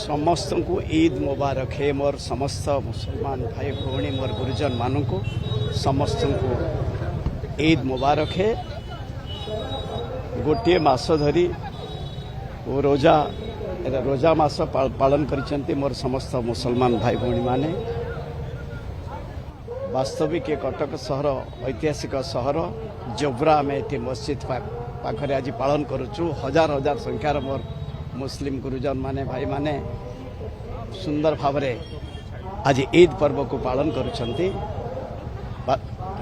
समस्त को ईद मुबारक है मोर समस्त मुसलमान भाई भौणी मोर गुरुजन मान को समस्त को ईद मुबारक है। गोटे मास धरी रोजा रोजा मास पालन करिसेंती मोर समस्त मुसलमान भाई भौणी माने। वास्तविक कटक सहर ऐतिहासिक सहर जोब्रा में ये मस्जिद पाखरे आज पालन करुचु। हजार हजार संख्यार मोर मुस्लिम गुरुजन माने भाई माने सुंदर भावरे आज ईद पर्व को पालन करुछंती।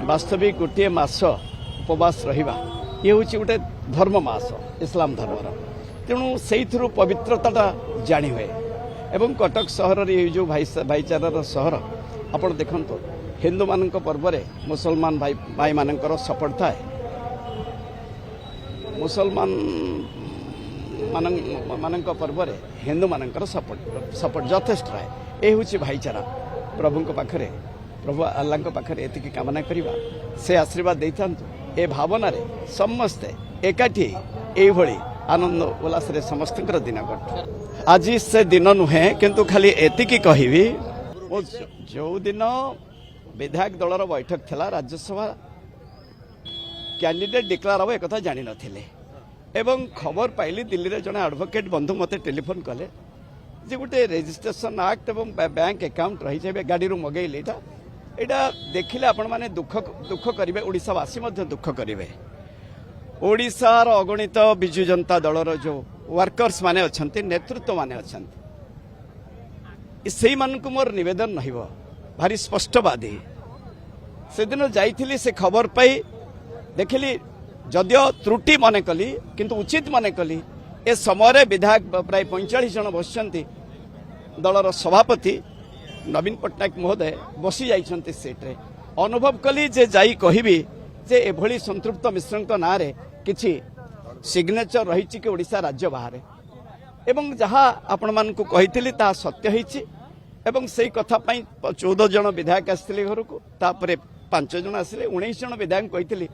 वास्तविक गोटे मास उपवास रहिबा ये हूँ गोटे धर्म मास इस्लाम धर्मर, तेणु से पवित्रता जानी हुए। एवं कटक सहर ये जो भाईचारार सहर आप देखु हिंदू मान पर्व मुसलमान भाई मानकर सपोर्ट थाए। मुसलमान मानक पर्व हिंदू मानकर सपोर्ट यथेष्ट रहे। ये हूँ भाईचारा। प्रभु पाखरे प्रभु अल्लाह पाखरे एतिकी कामना करिबा से आशीर्वाद दे था। ए भावना रे समस्ते एकाठी एभली आनंद उल्लास रे समस्त दिन कट। आज से दिन नुहे किंतु खाली एतिकी कहिबी जो दिन विधायक दलर बैठक थिला राज्यसभा कैंडिडेट डिक्लेयर हम एक जानी नथिले एवं खबर पाइली दिल्ली रे जने एडवोकेट बंधु मते टेलीफोन कले जे गोटे रजिस्ट्रेशन एक्ट एवं बैंक अकाउंट रही जाए गाड़ी रू मगैले एटा देखिले आपण माने दुख करिवे। ओडिशावासी मध्य दुख करिवे। ओडिशार अगणित बिजु जनता दलर जो वर्कर्स माने अछंती नेतृत्व माने अछंती से मान को मोर निवेदन नहिबो भारी स्पष्टवादी। से दिन जाइथिली से खबर पाई देखिली जदियो त्रुटि मने कली किंतु उचित मने कली। ए समय विधायक प्राय 45 जन बसचंती। दलर सभापति नवीन पट्टनायक महोदय बसी जाइछंती सीट्रे। अनुभव कली जे जाई कहिबी जे एभली संतृप्त मिश्रଙ୍କ नारे किछि सिग्नेचर रहिछि कि ओडिशा राज्य बाहर एवं जहाँ आपण मान को कहिथिली ता सत्य हिछि। एवं से कथा 14 जन विधायक आसते घर को तापर 5 जन आसिले 19 जन विधायक कही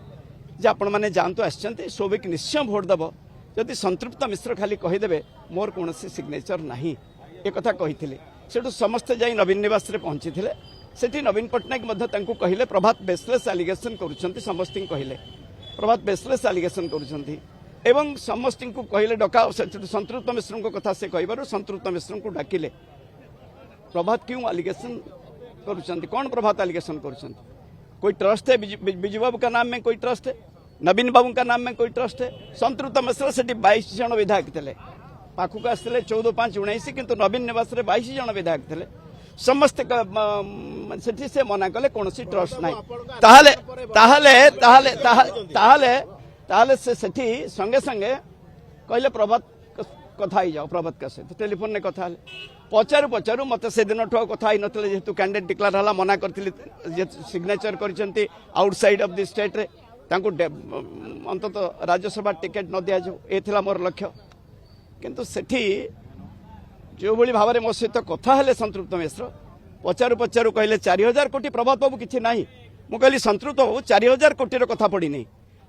जे आपण मैंने जानतु आसचंती सोभिक निश्चय भोट दब जदि संतृप्त मिश्र खाली कहीदेवे मोर कौन सिग्नेचर नहीं ए कथा कही सेठू समस्ते जाई नवीन निवास रे पहुंची थे। सेठी नवीन पट्टनायक कहले प्रभात बेसलेस एलिगेशन करुछंती। समस्त कहले प्रभात बेसलेस एलिगेशन करुछंती एवं समस्त को कहले डका संतृप्त मिश्र को कथा से कहबार संतृप्त मिश्र को डाकिले प्रभात क्यों एलिगेशन करुछंती कौन प्रभात एलिगेशन करुछंती कोई ट्रस्ट है बिजू बाबू का नाम में कोई ट्रस्ट है नवीन बाबू का नाम में कोई ट्रस्ट है। संतृप्त मिश्र से 22 जन विधायक थे पाखक आसते 14/5/19 किंतु नवीन निवास रे 22 जन विधायक थे समस्त से मना कले कौन ट्रस्ट ना से संगे संगे कहले प्रभात कथा ही जाओ प्रभात का सहित टेलीफोन ने कथा पचारू पचारू मत से दिन कथा ही नथिले जेहेतु कैंडिडेट डिक्लेयर हला मना करथिले सिग्नेचर करछंती आउटसाइड ऑफ द स्टेट रे तांको अंतत राज्यसभा टिकेट न दिया जो ए थिला मोर लक्ष्य। किंतु सेठी जो भली भाव मो सहित कथा हेले संतृप्त मिश्र पचारू पचारू कहले 4000 कोटी प्रभात बाबू किछि नाही। मु कहली संतृप्त बाबू 4000 कोटी रो कथा पड़ी नहीं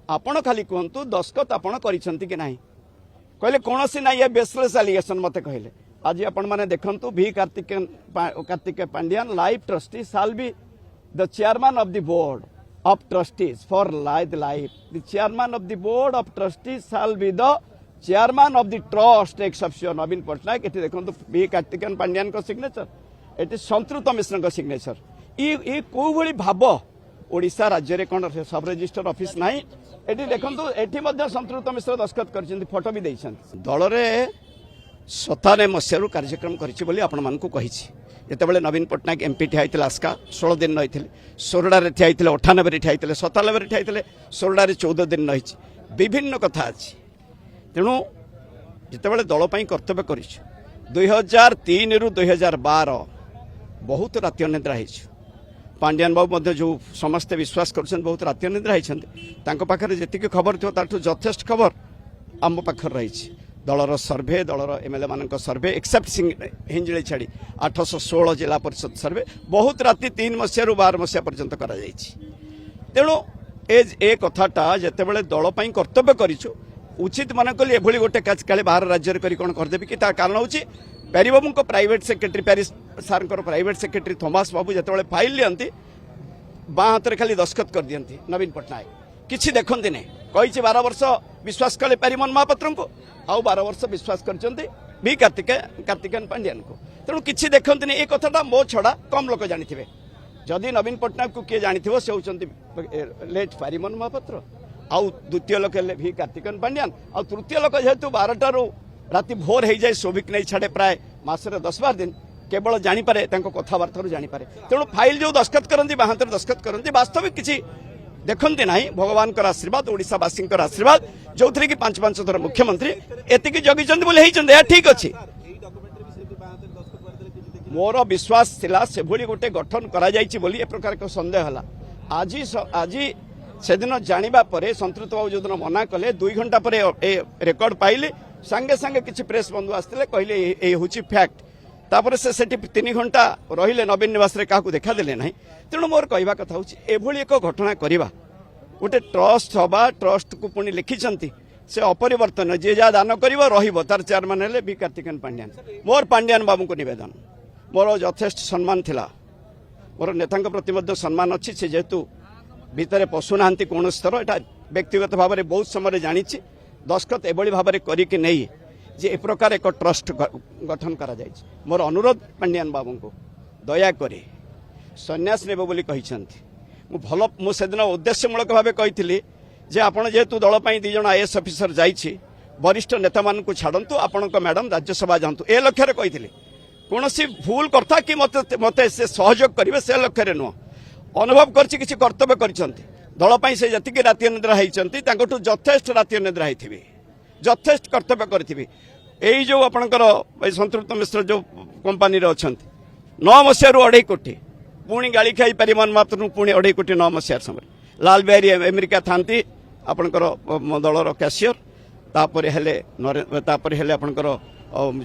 आपण खाली कहंतु दस्खत आपण करिसंती कि नाही कहले कोनोसी ना ये बेसलेस एलिगेशन मते कहले। आज आपण माने देखंतु भी Kartik Pandian life trustee shall be the chairman of the board of trustees for life the chairman of the board of trustees shall be the chairman of the trust exception Naveen Patnaik. एठी देखंतु भी कार्तिक पांड्यान को सिग्नेचर एठी संतृप्त मिश्र को सिग्नेचर ई को भली भाव ओडिशा राज्य रे कोन सब रजिस्टर ऑफिस नाही। एठी देखंतु एठी मध्य संतृप्त मिश्र दस्खत करछन्ती फोटो भी दैछन्ती। दल रे 97 मसीह कार्यक्रम करिछि बोली आपण मान को कहिछि। जेतेबेले नवीन पट्टनायक एमपी ठिया होइतिला आस्का 16 दिन रहिथिले सोरडा रे ठिया होइतिले 98 रे ठिया होइतिले 97 रे ठिया होइतिले सोरडा रे 14 दिन रहिछि। विभिन्न कथा अछि। तेणु जितेबाला दल कर्तव्य कर 2003 रु 2012 बहुत राति अनिद्रा हो। पांड्यान बाबू जो समस्ते विश्वास कर बहुत राति अनिद्रा होते जी खबर थो ताठू यथेष्ट खबर आम पाखर रही। दलर सर्भे दलर एमएलए मान सर्भे एक्सेप्ट हिंजिली छाड़ी 816 जिला परिषद सर्भे बहुत राति 3 मसीह रु 12 मसीहा पर्यंत करा तेणु ए कथाटा जितेबाला दल कर्तव्य करूँ उचित मन कली एभली गोटे काले बाहर राज्य कौन करदेवी कि कारण हूँ प्यारीबाबू को प्राइवेट सेक्रेटरी प्यारी सार प्राइवेट सेक्रेटरी थॉमस बाबू जो फाइल लियंती बाँ हाथ खाली दस्खत कर दियंती नवीन पट्टनायक किसी देखते नहीं कही 12 वर्ष विश्वास कले प्यारीमोहन महापात्र को आउ 12 वर्ष विश्वास करते भी कार्तिकेयन पांड्यान को तेणु किसी देखते नहीं ये कथाटा मो छड़ा कम लोक जानी जदि नवीन पट्टनायक को किए जानी से होती लेट प्यारीमोहन महापात्र आउ द्वितीय लोक हेले भी कार्तिकेयन पांड्यान आउ तृतीय लोक जेहेतु 12टारू राति भोर हो जाए शोभिक नहीं छाड़े प्राय मसरे 10-12 दिन केवल जानीपे कथबार्थ जानीपे तेणु फाइल जो दस्खत करती बाहातर दस्खत करती वास्तविक किसी देखते ना भगवान आशीर्वाद ओडावासी आशीर्वाद जो थी कि 5-5 थर मुख्यमंत्री एतिकी जगिंट बोले ठीक अच्छे मोर विश्वास थिला से भली गोटे गठन करा जायछि बोली ए प्रकार को संदेह हला आज से दिन जानिबा परे संतृप्त बाबू जो मना कले 2 घंटा पर रेकर्ड पाइले सांगे सांगे किसी प्रेस बंधु आसते कहले ये हूँ फैक्ट तापर से 3 घंटा रहिले नवीन निवास रे काकू देखा देले नहीं तेणु मोर कहवा कथा हूँ एभली एक घटना करवा गोटे ट्रस्ट हवा ट्रस्ट को पुणी लिखिंट से अपरिवर्तन जी जहाँ दान कर तार चेयरमैन हेले बी कार्तिकेयन पांड्यान मोर पांड्यान बाबू को नवेदन मोर यथेष्ट सम्मान थिला मोर नेता प्रति सम्मान अच्छी से जेहेतु भितर पशुना कौन स्तर एटा व्यक्तिगत भाव में बहुत समय जानी दस्खत एभली भाव में करके नहीं जे ए प्रकार एक ट्रस्ट गठन करा जाय मोर अनुरोध पांड्यान बाबू को दयाकोरी सन्यास नेब बोली भल मुझे उद्देश्यमूलक भाव कही जे आपण जेहेतु दल 2 जन आईएएस ऑफिसर जाइए वरिष्ठ नेता मान को छाड़ू आपण मैडम राज्यसभा जातु ए लक्ष्य कही कौन भूल करता कि मत मत से सहयोग करेंगे से लक्ष्य नुह अनुभव कर कर्तव्य कर दल से जी राति निद्रा होती यथेष्ट राति निद्रा होती यथेष्ट कर्तव्य करी यही जो आपणकर संतृप्त मिश्र जो कंपानी अच्छा 9 मसीह 2.5 कोटी पुणी गाड़ी खाई प्यारीमोहन महापात्र पुणी 2.5 कोटी 9 मसीह समय लाल बिहारी अमेरिका था आपणकर दलर कैशियर तापर हेले आपणकर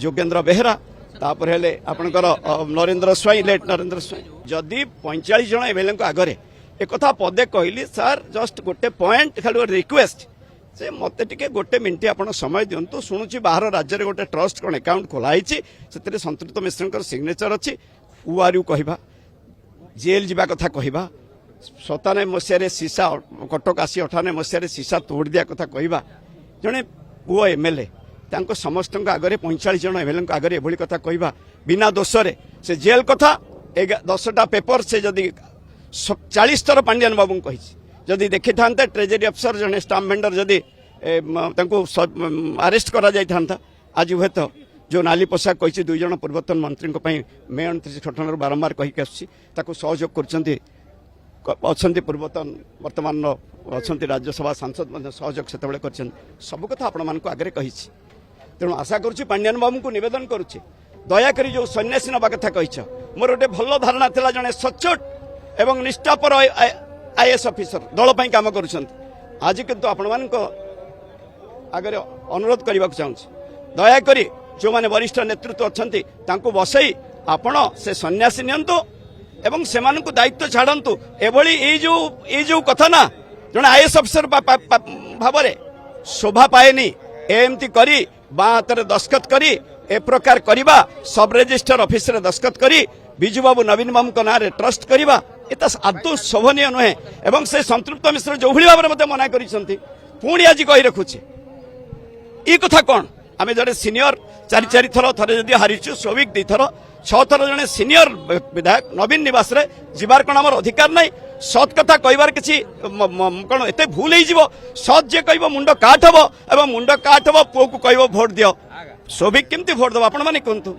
जोगेंद्र बेहरा तापर हेले आपणकर नरेंद्र स्वाई लेट नरेंद्र स्वाई जदि 45 जन एमएलए आगे एक कथा पदे कहली सर जस्ट गोटे पॉइंट खाली रिक्वेस्ट से मत टे गोटे मिनिट आप समय दिंतु शुणुची बाहर राज्य में गोटे ट्रस्ट कौन अकाउंट खोलाई से संतृप्त मिश्र सिग्नेचर अच्छी हु आर यू कहवा जेल जावा कथा कहवा 97 मसीह सीसा कटक आसी 98 मसीह सीसा तोड़ दिया कथा कहवा जड़े पुओ एमएलए समस्त आगे 45 जन एमएलए आगे एभली कथा कहवा बिना दोषरे से जेल कथा 10टा पेपर से जदि 40 थर पांड्यान बाबू कही जदि देखी था ट्रेजरी अफिसर जड़े स्टाम्प भेंडर जदि अरेस्ट करा जाई था आज हुए तो जो नाली पोशाक कही 2 जन पूर्वतन मंत्री मे 29 घटन बारंबार कहीकि आसू सहयोग कर पूर्वतन वर्तमान अच्छा राज्यसभा सांसद सहयोग से सब कथा आपण मान आगे कही तेणु आशा करुच्ची पांड्यान बाबू को निवेदन करुच्ची दयाकोरी जो सन्यासी नवा कथा कही मोर गोटे भल धारणा था जड़े सचोट एवं निष्ठापर आईएएस ऑफिसर दल पर काम कर आज किंतु आपण मान आगे अनुरोध करने को चाहूँ दयाकोरी जो माने वरिष्ठ नेतृत्व अच्छा बसई आपण से सन्यासी नियंतु एवं से दायित्व छाड़ू एभली जो कथा ना जड़े आईएएस ऑफिसर भाव शोभा पाएनी एमती करी बाँ हाथ दस्खत करी ए प्रकार करवा सब रजिस्टर ऑफिस रे दस्खत करी बिजू बाबू नवीन बाबू को नारे ट्रस्ट करवा ये आदौ शोभनीय नुहे एवं से संतृप्त मिश्र जो भाव में मत मना करी आज कही रखुचे ये कथा कौन आम जड़े सीनियर 4 थर थे जदि हारीचु शोभिक 2 थर 6 थर जड़े सीनियर विधायक नवीन निवास रे जीवार कौन आम अधिकार नहीं सत कथा कहबार किसी कौन एत भूल हो सत जे कह मुंड काट हम एवं मुंड काट हम पुओ को कह भोट दियो शोभिक केमती भोट दब आपण माने कहतु